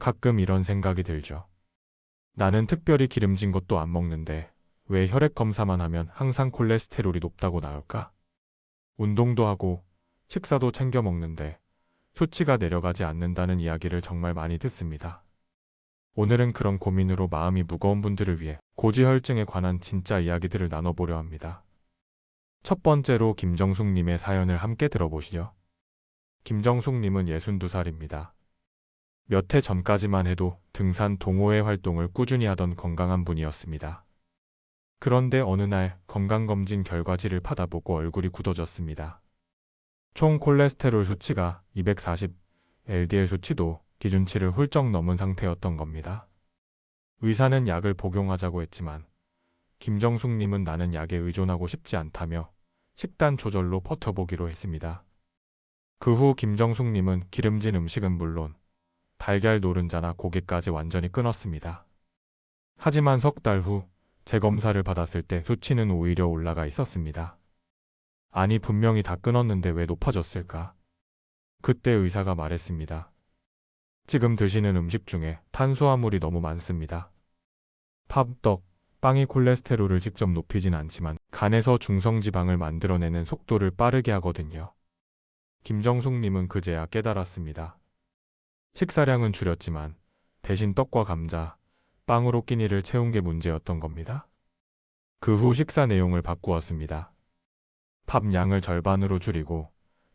가끔 이런 생각이 들죠. 나는 특별히 기름진 것도 안 먹는데 왜 혈액 검사만 하면 항상 콜레스테롤이 높다고 나올까? 운동도 하고 식사도 챙겨 먹는데 수치가 내려가지 않는다는 이야기를 정말 많이 듣습니다. 오늘은 그런 고민으로 마음이 무거운 분들을 위해 고지혈증에 관한 진짜 이야기들을 나눠보려 합니다. 첫 번째로 김정숙님의 사연을 함께 들어보시죠. 김정숙님은 62살입니다. 몇 해 전까지만 해도 등산 동호회 활동을 꾸준히 하던 건강한 분이었습니다. 그런데 어느 날 건강검진 결과지를 받아보고 얼굴이 굳어졌습니다. 총 콜레스테롤 수치가 240, LDL 수치도 기준치를 훌쩍 넘은 상태였던 겁니다. 의사는 약을 복용하자고 했지만 김정숙님은 나는 약에 의존하고 싶지 않다며 식단 조절로 버텨보기로 했습니다. 그 후 김정숙님은 기름진 음식은 물론 달걀 노른자나 고기까지 완전히 끊었습니다. 하지만 석 달 후 재검사를 받았을 때 수치는 오히려 올라가 있었습니다. 아니 분명히 다 끊었는데 왜 높아졌을까? 그때 의사가 말했습니다. 지금 드시는 음식 중에 탄수화물이 너무 많습니다. 밥, 떡, 빵이 콜레스테롤을 직접 높이진 않지만 간에서 중성지방을 만들어내는 속도를 빠르게 하거든요. 김정숙님은 그제야 깨달았습니다. 식사량은 줄였지만 대신 떡과 감자, 빵으로 끼니를 채운 게 문제였던 겁니다. 그 후 식사 내용을 바꾸었습니다. 밥 양을 절반으로 줄이고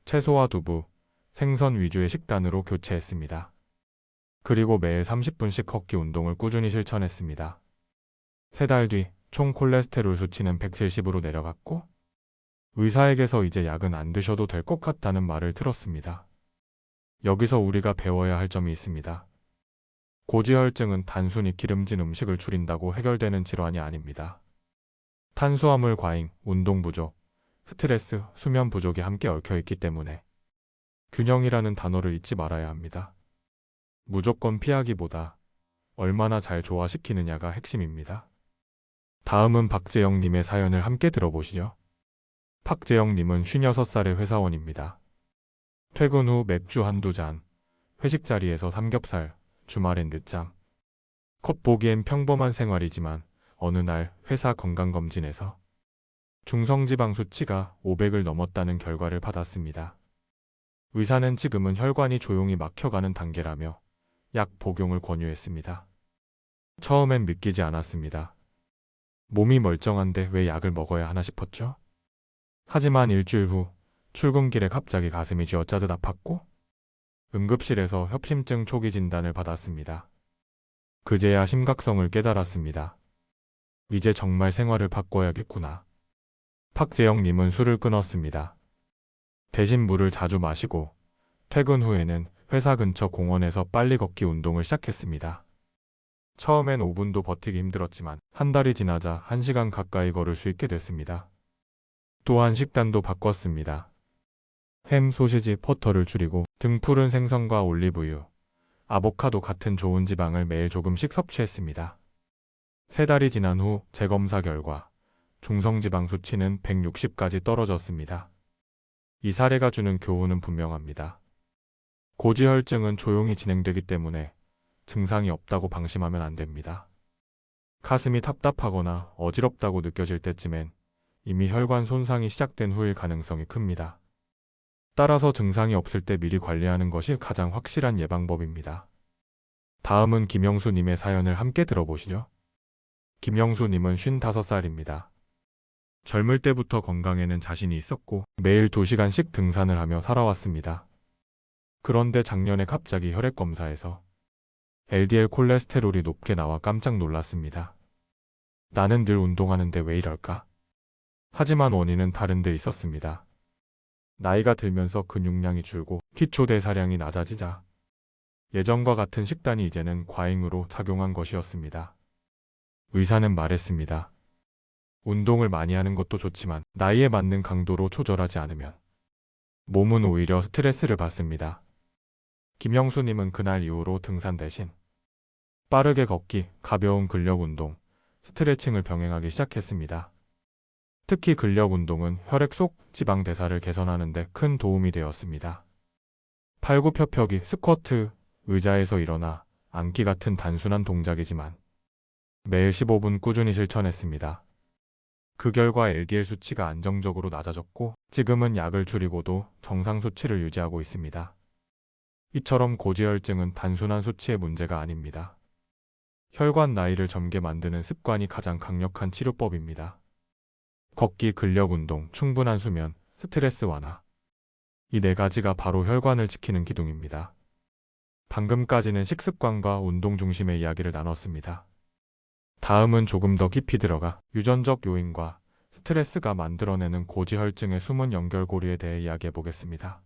채소와 두부, 생선 위주의 식단으로 교체했습니다. 그리고 매일 30분씩 걷기 운동을 꾸준히 실천했습니다. 3달 뒤 총 콜레스테롤 수치는 170으로 내려갔고 의사에게서 이제 약은 안 드셔도 될 것 같다는 말을 들었습니다. 여기서 우리가 배워야 할 점이 있습니다. 고지혈증은 단순히 기름진 음식을 줄인다고 해결되는 질환이 아닙니다. 탄수화물 과잉, 운동 부족, 스트레스, 수면 부족이 함께 얽혀있기 때문에 균형이라는 단어를 잊지 말아야 합니다. 무조건 피하기보다 얼마나 잘 조화시키느냐가 핵심입니다. 다음은 박재영님의 사연을 함께 들어보시죠. 박재영님은 56살의 회사원입니다. 퇴근 후 맥주 한두 잔, 회식 자리에서 삼겹살, 주말엔 늦잠. 겉보기엔 평범한 생활이지만 어느 날 회사 건강검진에서 중성지방 수치가 500을 넘었다는 결과를 받았습니다. 의사는 지금은 혈관이 조용히 막혀가는 단계라며 약 복용을 권유했습니다. 처음엔 믿기지 않았습니다. 몸이 멀쩡한데 왜 약을 먹어야 하나 싶었죠? 하지만 일주일 후 출근길에 갑자기 가슴이 쥐어짜듯 아팠고 응급실에서 협심증 초기 진단을 받았습니다. 그제야 심각성을 깨달았습니다. 이제 정말 생활을 바꿔야겠구나. 박재영님은 술을 끊었습니다. 대신 물을 자주 마시고 퇴근 후에는 회사 근처 공원에서 빨리 걷기 운동을 시작했습니다. 처음엔 5분도 버티기 힘들었지만 한 달이 지나자 1시간 가까이 걸을 수 있게 됐습니다. 또한 식단도 바꿨습니다. 햄, 소시지, 버터를 줄이고 등푸른 생선과 올리브유, 아보카도 같은 좋은 지방을 매일 조금씩 섭취했습니다. 3달이 지난 후 재검사 결과 중성지방 수치는 160까지 떨어졌습니다. 이 사례가 주는 교훈은 분명합니다. 고지혈증은 조용히 진행되기 때문에 증상이 없다고 방심하면 안 됩니다. 가슴이 답답하거나 어지럽다고 느껴질 때쯤엔 이미 혈관 손상이 시작된 후일 가능성이 큽니다. 따라서 증상이 없을 때 미리 관리하는 것이 가장 확실한 예방법입니다. 다음은 김영수님의 사연을 함께 들어보시죠. 김영수님은 55살입니다. 젊을 때부터 건강에는 자신이 있었고 매일 2시간씩 등산을 하며 살아왔습니다. 그런데 작년에 갑자기 혈액 검사에서 LDL 콜레스테롤이 높게 나와 깜짝 놀랐습니다. 나는 늘 운동하는데 왜 이럴까? 하지만 원인은 다른 데 있었습니다. 나이가 들면서 근육량이 줄고 기초 대사량이 낮아지자 예전과 같은 식단이 이제는 과잉으로 작용한 것이었습니다. 의사는 말했습니다. 운동을 많이 하는 것도 좋지만 나이에 맞는 강도로 조절하지 않으면 몸은 오히려 스트레스를 받습니다. 김영수님은 그날 이후로 등산 대신 빠르게 걷기, 가벼운 근력 운동, 스트레칭을 병행하기 시작했습니다. 특히 근력 운동은 혈액 속 지방 대사를 개선하는 데 큰 도움이 되었습니다. 팔굽혀펴기, 스쿼트, 의자에서 일어나 앉기 같은 단순한 동작이지만 매일 15분 꾸준히 실천했습니다. 그 결과 LDL 수치가 안정적으로 낮아졌고 지금은 약을 줄이고도 정상 수치를 유지하고 있습니다. 이처럼 고지혈증은 단순한 수치의 문제가 아닙니다. 혈관 나이를 젊게 만드는 습관이 가장 강력한 치료법입니다. 걷기, 근력 운동, 충분한 수면, 스트레스 완화. 이 네 가지가 바로 혈관을 지키는 기둥입니다. 방금까지는 식습관과 운동 중심의 이야기를 나눴습니다. 다음은 조금 더 깊이 들어가 유전적 요인과 스트레스가 만들어내는 고지혈증의 숨은 연결고리에 대해 이야기해 보겠습니다.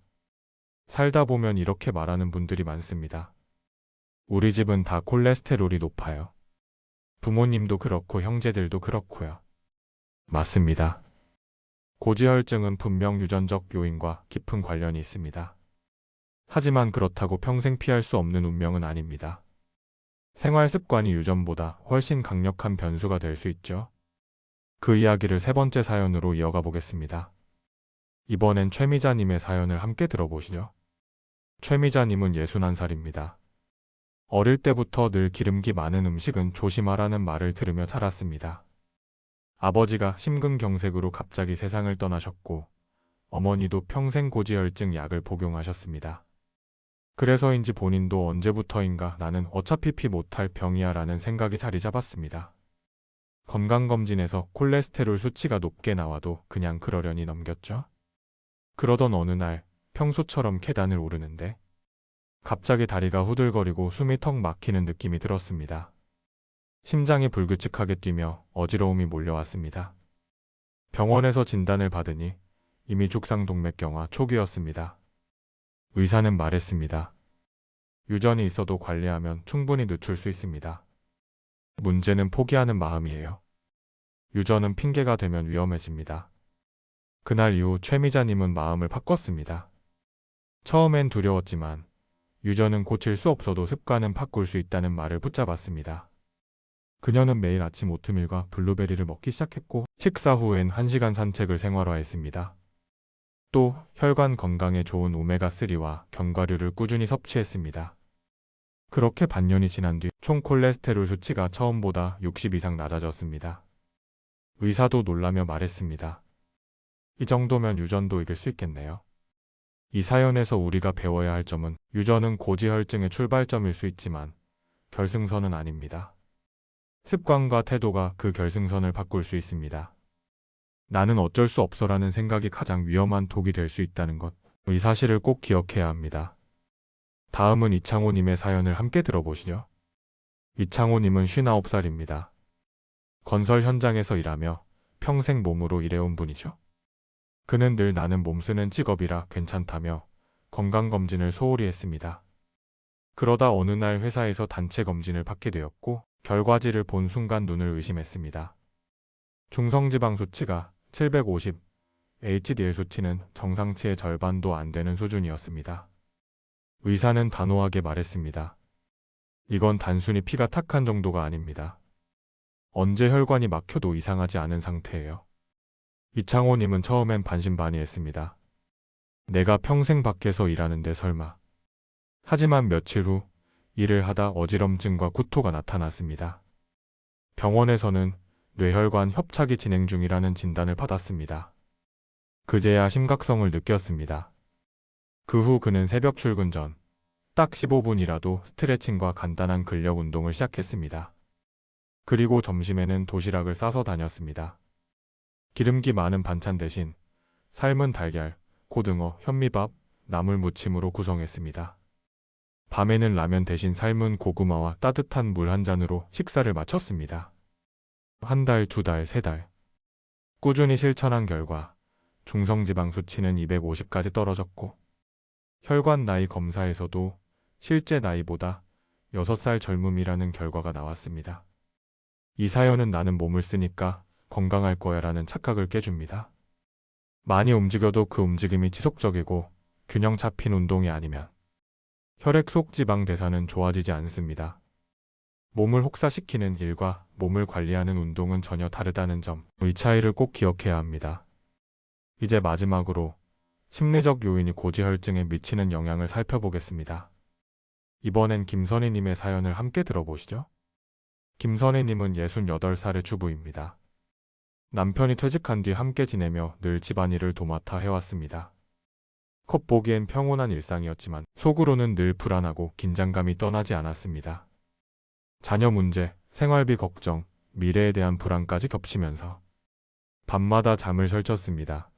살다 보면 이렇게 말하는 분들이 많습니다. 우리 집은 다 콜레스테롤이 높아요. 부모님도 그렇고 형제들도 그렇고요. 맞습니다. 고지혈증은 분명 유전적 요인과 깊은 관련이 있습니다. 하지만 그렇다고 평생 피할 수 없는 운명은 아닙니다. 생활 습관이 유전보다 훨씬 강력한 변수가 될 수 있죠. 그 이야기를 세 번째 사연으로 이어가 보겠습니다. 이번엔 최미자님의 사연을 함께 들어보시죠. 최미자님은 61살입니다. 어릴 때부터 늘 기름기 많은 음식은 조심하라는 말을 들으며 자랐습니다. 아버지가 심근경색으로 갑자기 세상을 떠나셨고 어머니도 평생 고지혈증 약을 복용하셨습니다. 그래서인지 본인도 언제부터인가 나는 어차피 피 못할 병이야 라는 생각이 자리 잡았습니다. 건강검진에서 콜레스테롤 수치가 높게 나와도 그냥 그러려니 넘겼죠. 그러던 어느 날 평소처럼 계단을 오르는데 갑자기 다리가 후들거리고 숨이 턱 막히는 느낌이 들었습니다. 심장이 불규칙하게 뛰며 어지러움이 몰려왔습니다. 병원에서 진단을 받으니 이미 죽상동맥경화 초기였습니다. 의사는 말했습니다. 유전이 있어도 관리하면 충분히 늦출 수 있습니다. 문제는 포기하는 마음이에요. 유전은 핑계가 되면 위험해집니다. 그날 이후 최미자님은 마음을 바꿨습니다. 처음엔 두려웠지만 유전은 고칠 수 없어도 습관은 바꿀 수 있다는 말을 붙잡았습니다. 그녀는 매일 아침 오트밀과 블루베리를 먹기 시작했고 식사 후엔 1시간 산책을 생활화했습니다. 또 혈관 건강에 좋은 오메가3와 견과류를 꾸준히 섭취했습니다. 그렇게 반년이 지난 뒤 총 콜레스테롤 수치가 처음보다 60 이상 낮아졌습니다. 의사도 놀라며 말했습니다. 이 정도면 유전도 이길 수 있겠네요. 이 사연에서 우리가 배워야 할 점은 유전은 고지혈증의 출발점일 수 있지만 결승선은 아닙니다. 습관과 태도가 그 결승선을 바꿀 수 있습니다. 나는 어쩔 수 없어라는 생각이 가장 위험한 독이 될 수 있다는 것, 이 사실을 꼭 기억해야 합니다. 다음은 이창호님의 사연을 함께 들어보시죠. 이창호님은 59살입니다. 건설 현장에서 일하며 평생 몸으로 일해온 분이죠. 그는 늘 나는 몸 쓰는 직업이라 괜찮다며 건강검진을 소홀히 했습니다. 그러다 어느 날 회사에서 단체 검진을 받게 되었고 결과지를 본 순간 눈을 의심했습니다. 중성지방 수치가 750, HDL 수치는 정상치의 절반도 안 되는 수준이었습니다. 의사는 단호하게 말했습니다. 이건 단순히 피가 탁한 정도가 아닙니다. 언제 혈관이 막혀도 이상하지 않은 상태예요. 이창호님은 처음엔 반신반의했습니다. 내가 평생 밖에서 일하는데 설마. 하지만 며칠 후 일을 하다 어지럼증과 구토가 나타났습니다. 병원에서는 뇌혈관 협착이 진행 중이라는 진단을 받았습니다. 그제야 심각성을 느꼈습니다. 그 후 그는 새벽 출근 전 딱 15분이라도 스트레칭과 간단한 근력 운동을 시작했습니다. 그리고 점심에는 도시락을 싸서 다녔습니다. 기름기 많은 반찬 대신 삶은 달걀, 고등어, 현미밥, 나물 무침으로 구성했습니다. 밤에는 라면 대신 삶은 고구마와 따뜻한 물 한 잔으로 식사를 마쳤습니다. 한 달, 두 달, 세 달. 꾸준히 실천한 결과 중성지방 수치는 250까지 떨어졌고 혈관 나이 검사에서도 실제 나이보다 6살 젊음이라는 결과가 나왔습니다. 이 사연은 나는 몸을 쓰니까 건강할 거야 라는 착각을 깨줍니다. 많이 움직여도 그 움직임이 지속적이고 균형 잡힌 운동이 아니면 혈액 속 지방 대사는 좋아지지 않습니다. 몸을 혹사시키는 일과 몸을 관리하는 운동은 전혀 다르다는 점, 이 차이를 꼭 기억해야 합니다. 이제 마지막으로 심리적 요인이 고지혈증에 미치는 영향을 살펴보겠습니다. 이번엔 김선희님의 사연을 함께 들어보시죠. 김선희님은 68살의 주부입니다. 남편이 퇴직한 뒤 함께 지내며 늘 집안일을 도맡아 해왔습니다. 겉보기엔 평온한 일상이었지만 속으로는 늘 불안하고 긴장감이 떠나지 않았습니다. 자녀 문제, 생활비 걱정, 미래에 대한 불안까지 겹치면서 밤마다 잠을 설쳤습니다.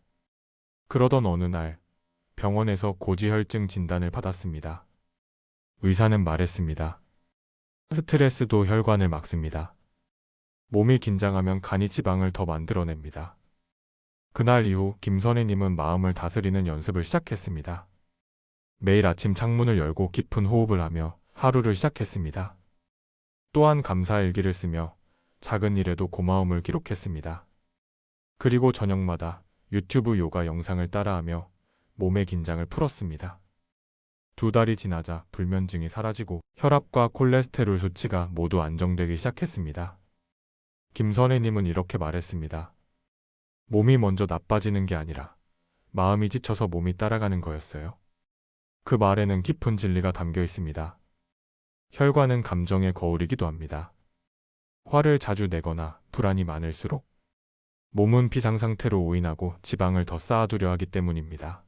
그러던 어느 날 병원에서 고지혈증 진단을 받았습니다. 의사는 말했습니다. 스트레스도 혈관을 막습니다. 몸이 긴장하면 간이 지방을 더 만들어냅니다. 그날 이후 김선희님은 마음을 다스리는 연습을 시작했습니다. 매일 아침 창문을 열고 깊은 호흡을 하며 하루를 시작했습니다. 또한 감사 일기를 쓰며 작은 일에도 고마움을 기록했습니다. 그리고 저녁마다 유튜브 요가 영상을 따라하며 몸의 긴장을 풀었습니다. 2달이 지나자 불면증이 사라지고 혈압과 콜레스테롤 수치가 모두 안정되기 시작했습니다. 김선혜님은 이렇게 말했습니다. 몸이 먼저 나빠지는 게 아니라 마음이 지쳐서 몸이 따라가는 거였어요. 그 말에는 깊은 진리가 담겨 있습니다. 혈관은 감정의 거울이기도 합니다. 화를 자주 내거나 불안이 많을수록 몸은 비상 상태로 오인하고 지방을 더 쌓아두려 하기 때문입니다.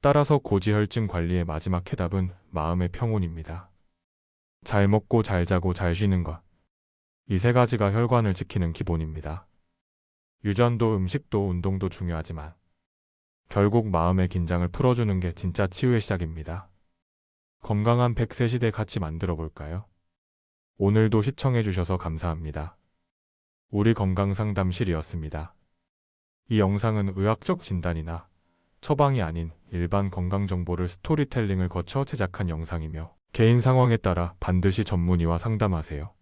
따라서 고지혈증 관리의 마지막 해답은 마음의 평온입니다. 잘 먹고 잘 자고 잘 쉬는 것. 이 3가지가 혈관을 지키는 기본입니다. 유전도, 음식도, 운동도 중요하지만 결국 마음의 긴장을 풀어주는 게 진짜 치유의 시작입니다. 건강한 100세 시대 같이 만들어 볼까요? 오늘도 시청해주셔서 감사합니다. 우리 건강상담실이었습니다. 이 영상은 의학적 진단이나 처방이 아닌 일반 건강정보를 스토리텔링을 거쳐 제작한 영상이며 개인 상황에 따라 반드시 전문의와 상담하세요.